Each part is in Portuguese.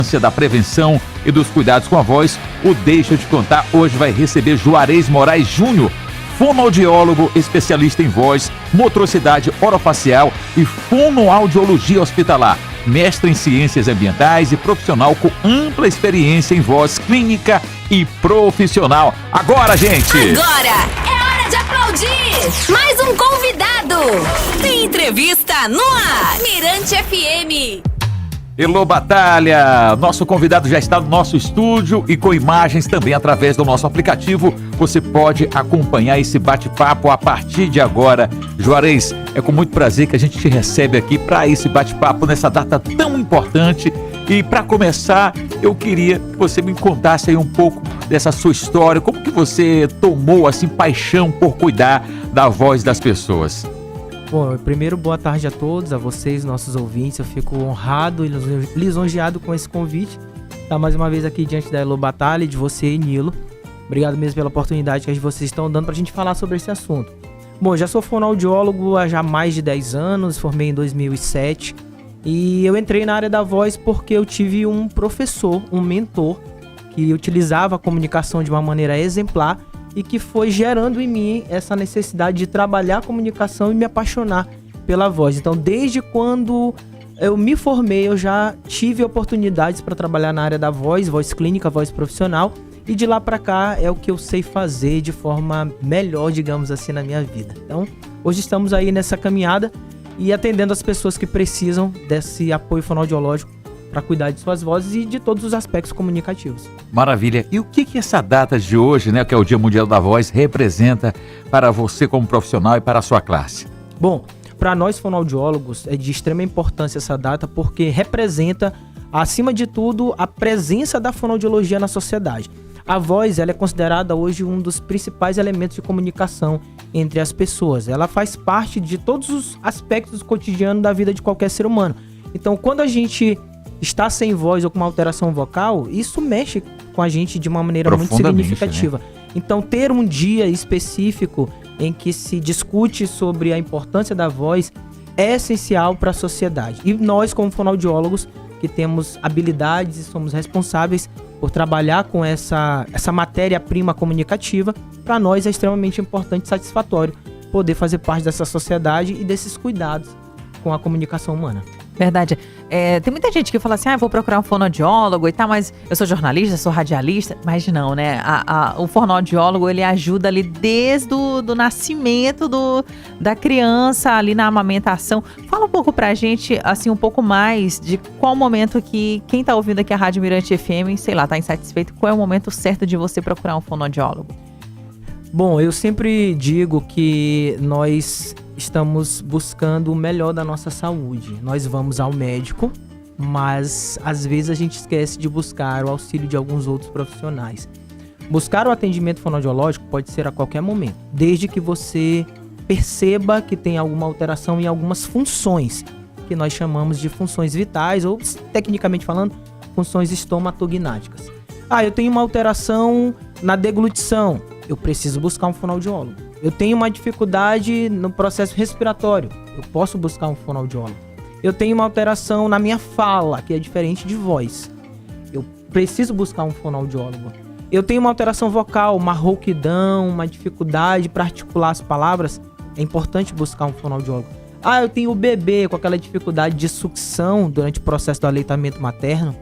importância da prevenção e dos cuidados com a voz, o Deixa Eu Te Contar hoje vai receber Juarez Moraes Júnior, fonoaudiólogo, especialista em voz, motricidade orofacial e fonoaudiologia hospitalar, mestre em ciências ambientais e profissional com ampla experiência em voz clínica e profissional. Agora, gente! Agora é hora de aplaudir! Mais um convidado! Tem entrevista no ar! Mirante FM! Elô Batalha, nosso convidado já está no nosso estúdio e com imagens também através do nosso aplicativo. Você pode acompanhar esse bate-papo a partir de agora. Juarez, é com muito prazer que a gente te recebe aqui para esse bate-papo nessa data tão importante. E para começar, eu queria que você me contasse aí um pouco dessa sua história, como que você tomou assim paixão por cuidar da voz das pessoas. Bom, primeiro, boa tarde a todos, a vocês, nossos ouvintes. Eu fico honrado e lisonjeado com esse convite. Tá mais uma vez aqui diante da Elô Batalha, de você e Nilo. Obrigado mesmo pela oportunidade que vocês estão dando pra gente falar sobre esse assunto. Bom, já sou fonoaudiólogo há já mais de 10 anos, formei em 2007. E eu entrei na área da voz porque eu tive um professor, um mentor, que utilizava a comunicação de uma maneira exemplar e que foi gerando em mim essa necessidade de trabalhar a comunicação e me apaixonar pela voz. Então, desde quando eu me formei, eu já tive oportunidades para trabalhar na área da voz clínica, voz profissional, e de lá para cá é o que eu sei fazer de forma melhor, digamos assim, na minha vida. Então, hoje estamos aí nessa caminhada e atendendo as pessoas que precisam desse apoio fonoaudiológico para cuidar de suas vozes e de todos os aspectos comunicativos. Maravilha. E o que essa data de hoje, né, que é o Dia Mundial da Voz, representa para você como profissional e para a sua classe? Bom, para nós fonoaudiólogos é de extrema importância essa data porque representa, acima de tudo, a presença da fonoaudiologia na sociedade. A voz, ela é considerada hoje um dos principais elementos de comunicação entre as pessoas. Ela faz parte de todos os aspectos cotidianos da vida de qualquer ser humano. Então, quando a gente está sem voz ou com uma alteração vocal, isso mexe com a gente de uma maneira muito significativa. Né? Então, ter um dia específico em que se discute sobre a importância da voz é essencial para a sociedade. E nós, como fonoaudiólogos, que temos habilidades e somos responsáveis por trabalhar com essa matéria-prima comunicativa, para nós é extremamente importante e satisfatório poder fazer parte dessa sociedade e desses cuidados com a comunicação humana. Verdade. Tem muita gente que fala assim, vou procurar um fonoaudiólogo e tal, mas eu sou jornalista, sou radialista, mas não, né? O fonoaudiólogo, ele ajuda ali desde do nascimento da criança, ali na amamentação. Fala um pouco pra gente, assim, um pouco mais de qual momento que quem tá ouvindo aqui a Rádio Mirante FM, sei lá, tá insatisfeito, qual é o momento certo de você procurar um fonoaudiólogo? Bom, eu sempre digo que nós estamos buscando o melhor da nossa saúde. Nós vamos ao médico, mas às vezes a gente esquece de buscar o auxílio de alguns outros profissionais. Buscar o atendimento fonoaudiológico pode ser a qualquer momento, desde que você perceba que tem alguma alteração em algumas funções, que nós chamamos de funções vitais ou, tecnicamente falando, funções estomatognáticas. Eu tenho uma alteração na deglutição, eu preciso buscar um fonoaudiólogo. Eu tenho uma dificuldade no processo respiratório, eu posso buscar um fonoaudiólogo. Eu tenho uma alteração na minha fala, que é diferente de voz. Eu preciso buscar um fonoaudiólogo. Eu tenho uma alteração vocal, uma rouquidão, uma dificuldade para articular as palavras, é importante buscar um fonoaudiólogo. Eu tenho o bebê com aquela dificuldade de sucção durante o processo do aleitamento materno,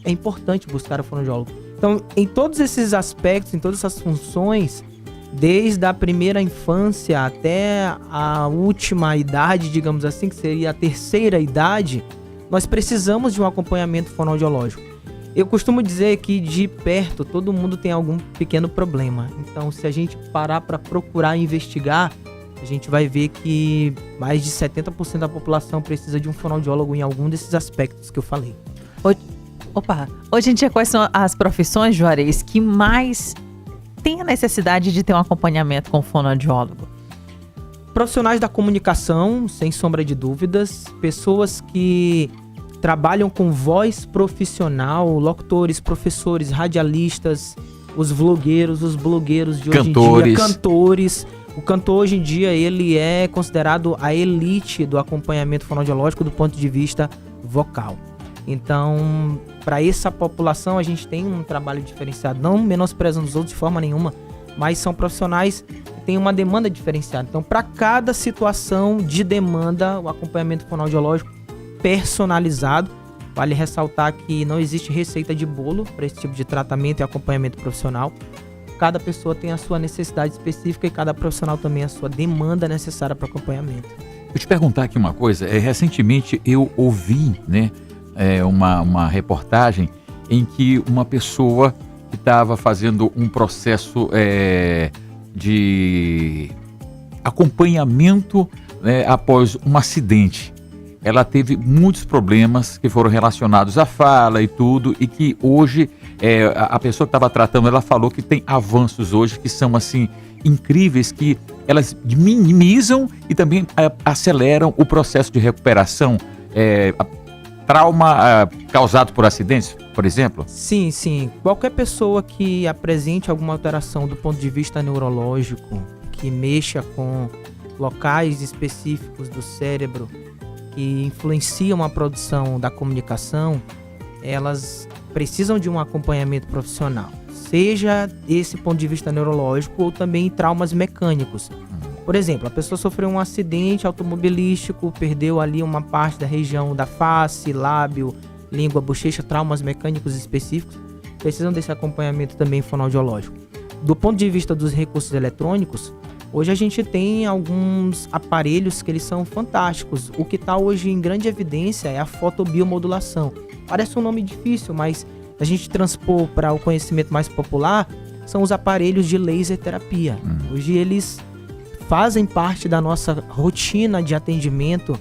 é importante buscar o fonoaudiólogo. Então, em todos esses aspectos, em todas essas funções, desde a primeira infância até a última idade, digamos assim, que seria a terceira idade, nós precisamos de um acompanhamento fonoaudiológico. Eu costumo dizer que de perto todo mundo tem algum pequeno problema. Então, se a gente parar para procurar investigar, a gente vai ver que mais de 70% da população precisa de um fonoaudiólogo em algum desses aspectos que eu falei. Hoje em dia, quais são as profissões, Juarez, que mais tem a necessidade de ter um acompanhamento com o fonoaudiólogo? Profissionais da comunicação, sem sombra de dúvidas, pessoas que trabalham com voz profissional, locutores, professores, radialistas, os vlogueiros, os blogueiros de hoje em dia, cantores. O cantor hoje em dia, ele é considerado a elite do acompanhamento fonoaudiológico do ponto de vista vocal. Então, para essa população, a gente tem um trabalho diferenciado, não menosprezando os outros de forma nenhuma, mas são profissionais que têm uma demanda diferenciada. Então, para cada situação de demanda, o acompanhamento fonoaudiológico personalizado. Vale ressaltar que não existe receita de bolo para esse tipo de tratamento e acompanhamento profissional. Cada pessoa tem a sua necessidade específica e cada profissional também a sua demanda necessária para acompanhamento. Vou te perguntar aqui uma coisa. Recentemente eu ouvi, né, uma reportagem em que uma pessoa que estava fazendo um processo de acompanhamento, né, após um acidente. Ela teve muitos problemas que foram relacionados à fala e tudo, e que hoje a pessoa que estava tratando, ela falou que tem avanços hoje que são assim incríveis, que elas minimizam e também aceleram o processo de recuperação. Trauma causado por acidentes, por exemplo? Sim, sim. Qualquer pessoa que apresente alguma alteração do ponto de vista neurológico, que mexa com locais específicos do cérebro, que influenciam a produção da comunicação, elas precisam de um acompanhamento profissional. Seja esse ponto de vista neurológico ou também traumas mecânicos. Por exemplo, a pessoa sofreu um acidente automobilístico, perdeu ali uma parte da região da face, lábio, língua, bochecha, traumas mecânicos específicos, precisam desse acompanhamento também fonoaudiológico. Do ponto de vista dos recursos eletrônicos, hoje a gente tem alguns aparelhos que eles são fantásticos. O que está hoje em grande evidência é a fotobiomodulação. Parece um nome difícil, mas a gente transpor para o conhecimento mais popular, são os aparelhos de laser terapia. Hoje eles fazem parte da nossa rotina de atendimento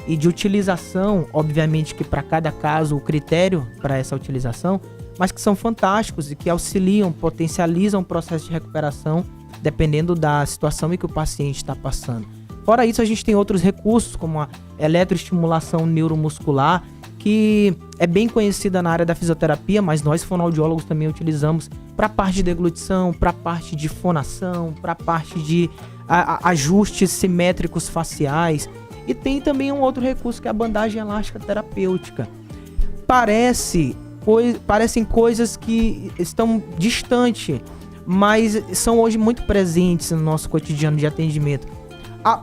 e de utilização, obviamente que para cada caso o critério para essa utilização, mas que são fantásticos e que auxiliam, potencializam o processo de recuperação dependendo da situação em que o paciente está passando. Fora isso, a gente tem outros recursos como a eletroestimulação neuromuscular, que é bem conhecida na área da fisioterapia, mas nós fonoaudiólogos também utilizamos para a parte de deglutição, para a parte de fonação, para a parte de ajustes simétricos faciais. E tem também um outro recurso que é a bandagem elástica terapêutica. Parecem coisas que estão distantes, mas são hoje muito presentes no nosso cotidiano de atendimento.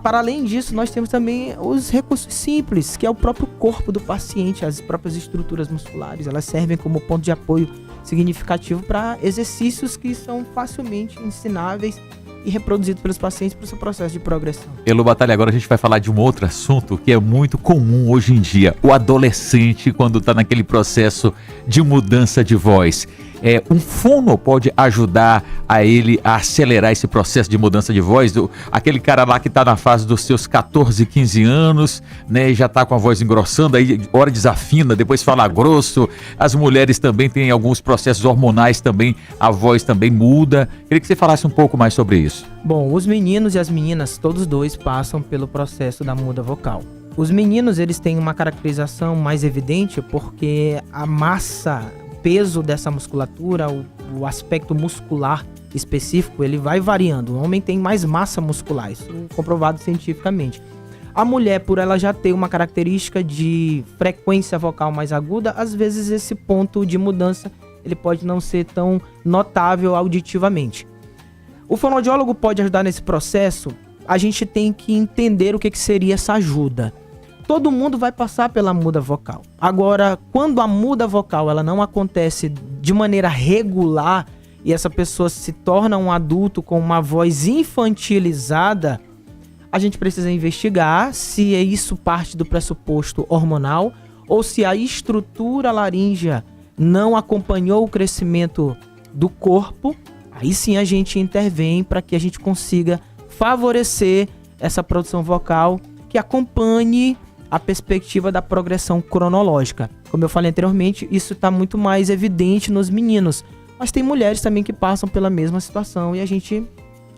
Para além disso, nós temos também os recursos simples, que é o próprio corpo do paciente, as próprias estruturas musculares. Elas servem como ponto de apoio significativo para exercícios que são facilmente ensináveis e reproduzidos pelos pacientes para o seu processo de progressão. Elô Batalha, agora a gente vai falar de um outro assunto que é muito comum hoje em dia. O adolescente, quando está naquele processo de mudança de voz. Um fono pode ajudar a ele a acelerar esse processo de mudança de voz? Aquele cara lá que está na fase dos seus 14, 15 anos, né, e já está com a voz engrossando, aí hora desafina, depois fala grosso. As mulheres também têm alguns processos hormonais também, a voz também muda. Queria que você falasse um pouco mais sobre isso. Bom, os meninos e as meninas, todos dois passam pelo processo da muda vocal. Os meninos, eles têm uma caracterização mais evidente porque a massa, peso dessa musculatura, o aspecto muscular específico, ele vai variando. O homem tem mais massa muscular, isso é comprovado cientificamente. A mulher, por ela já ter uma característica de frequência vocal mais aguda, às vezes esse ponto de mudança ele pode não ser tão notável auditivamente. O fonoaudiólogo pode ajudar nesse processo. A gente tem que entender o que seria essa ajuda. Todo mundo vai passar pela muda vocal. Agora, quando a muda vocal ela não acontece de maneira regular e essa pessoa se torna um adulto com uma voz infantilizada, a gente precisa investigar se é isso parte do pressuposto hormonal ou se a estrutura laríngea não acompanhou o crescimento do corpo. Aí sim a gente intervém para que a gente consiga favorecer essa produção vocal que acompanhe a perspectiva da progressão cronológica. Como eu falei anteriormente, isso está muito mais evidente nos meninos, mas tem mulheres também que passam pela mesma situação e a gente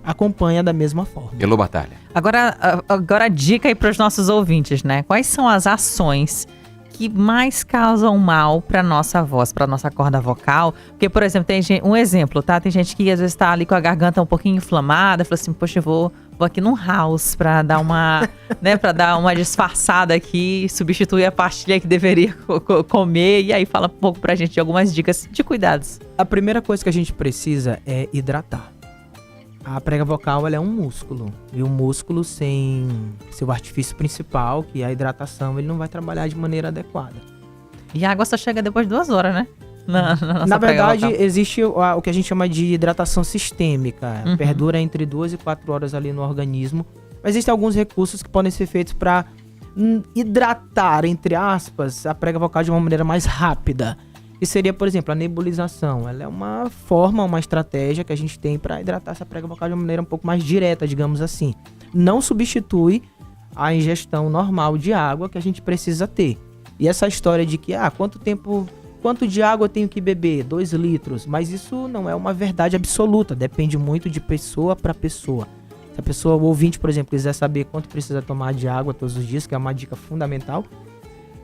acompanha da mesma forma. Elô Batalha. Agora a dica aí para os nossos ouvintes, né? Quais são as ações que mais causam mal para nossa voz, para nossa corda vocal? Porque, por exemplo, tem gente, um exemplo, tá? Tem gente que às vezes tá ali com a garganta um pouquinho inflamada, fala assim, poxa, eu vou aqui num house para dar uma, né, para dar uma disfarçada aqui, substituir a pastilha que deveria comer, e aí fala um pouco pra gente de algumas dicas de cuidados. A primeira coisa que a gente precisa é hidratar. A prega vocal ela é um músculo, e o músculo sem seu artifício principal, que é a hidratação, ele não vai trabalhar de maneira adequada. E a água só chega depois de 2 horas, né? Na Na verdade, vocal. existe o que a gente chama de hidratação sistêmica. Uhum. Perdura entre 2 e 4 horas ali no organismo. Mas existem alguns recursos que podem ser feitos para hidratar, entre aspas, a prega vocal de uma maneira mais rápida. Que seria, por exemplo, a nebulização. Ela é uma forma, uma estratégia que a gente tem para hidratar essa prega vocal de uma maneira um pouco mais direta, digamos assim. Não substitui a ingestão normal de água que a gente precisa ter. E essa história de que, quanto de água eu tenho que beber? 2 litros. Mas isso não é uma verdade absoluta. Depende muito de pessoa para pessoa. Se a pessoa, o ouvinte, por exemplo, quiser saber quanto precisa tomar de água todos os dias, que é uma dica fundamental,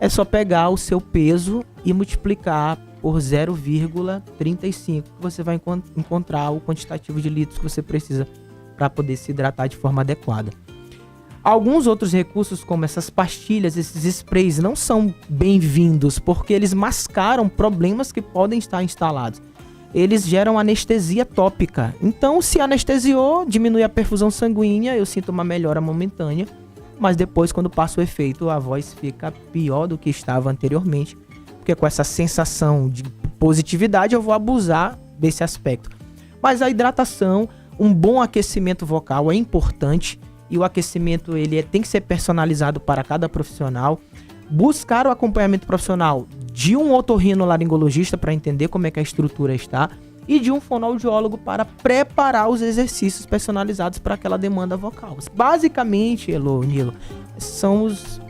é só pegar o seu peso e multiplicar por 0,35, que você vai encontrar o quantitativo de litros que você precisa para poder se hidratar de forma adequada. Alguns outros recursos, como essas pastilhas, esses sprays, não são bem-vindos, porque eles mascaram problemas que podem estar instalados. Eles geram anestesia tópica. Então, se anestesiou, diminui a perfusão sanguínea, eu sinto uma melhora momentânea, mas depois, quando passa o efeito, a voz fica pior do que estava anteriormente, porque com essa sensação de positividade eu vou abusar desse aspecto. Mas a hidratação, um bom aquecimento vocal é importante, e o aquecimento tem que ser personalizado para cada profissional. Buscar o acompanhamento profissional de um otorrinolaringologista para entender como é que a estrutura está, e de um fonoaudiólogo para preparar os exercícios personalizados para aquela demanda vocal. Basicamente, Elô, Nilo, são os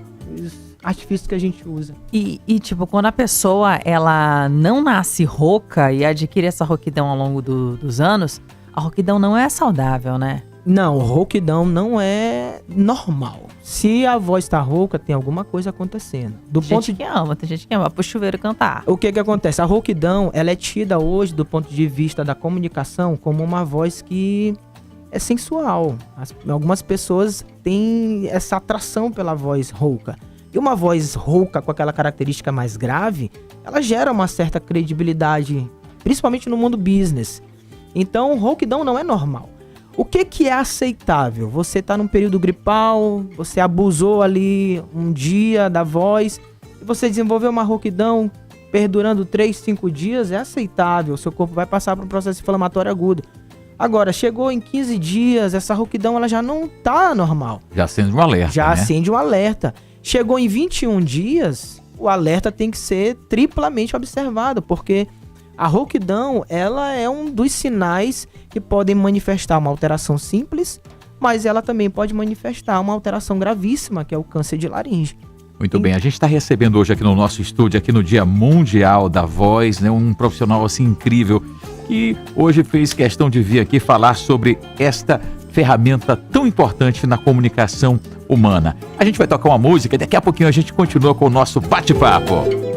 artifícios que a gente usa. E tipo, quando a pessoa ela não nasce rouca e adquire essa rouquidão ao longo dos anos, a rouquidão não é saudável, né? Não, rouquidão não é normal. Se a voz tá rouca, tem alguma coisa acontecendo. Tem gente que ama pro chuveiro cantar. O que acontece? A rouquidão, ela é tida hoje, do ponto de vista da comunicação, como uma voz que é sensual. Algumas pessoas têm essa atração pela voz rouca. E uma voz rouca com aquela característica mais grave, ela gera uma certa credibilidade, principalmente no mundo business. Então, rouquidão não é normal. O que é aceitável? Você tá num período gripal, você abusou ali um dia da voz, e você desenvolveu uma rouquidão perdurando 3, 5 dias, é aceitável. Seu corpo vai passar por um processo inflamatório agudo. Agora, chegou em 15 dias, essa rouquidão ela já não tá normal. Já acende um alerta, Já né? acende um alerta. Chegou em 21 dias, o alerta tem que ser triplamente observado, porque a rouquidão, ela é um dos sinais que podem manifestar uma alteração simples, mas ela também pode manifestar uma alteração gravíssima, que é o câncer de laringe. Muito bem, a gente está recebendo hoje aqui no nosso estúdio, aqui no Dia Mundial da Voz, né, um profissional assim incrível, que hoje fez questão de vir aqui falar sobre esta ferramenta tão importante na comunicação humana. A gente vai tocar uma música e daqui a pouquinho a gente continua com o nosso bate-papo.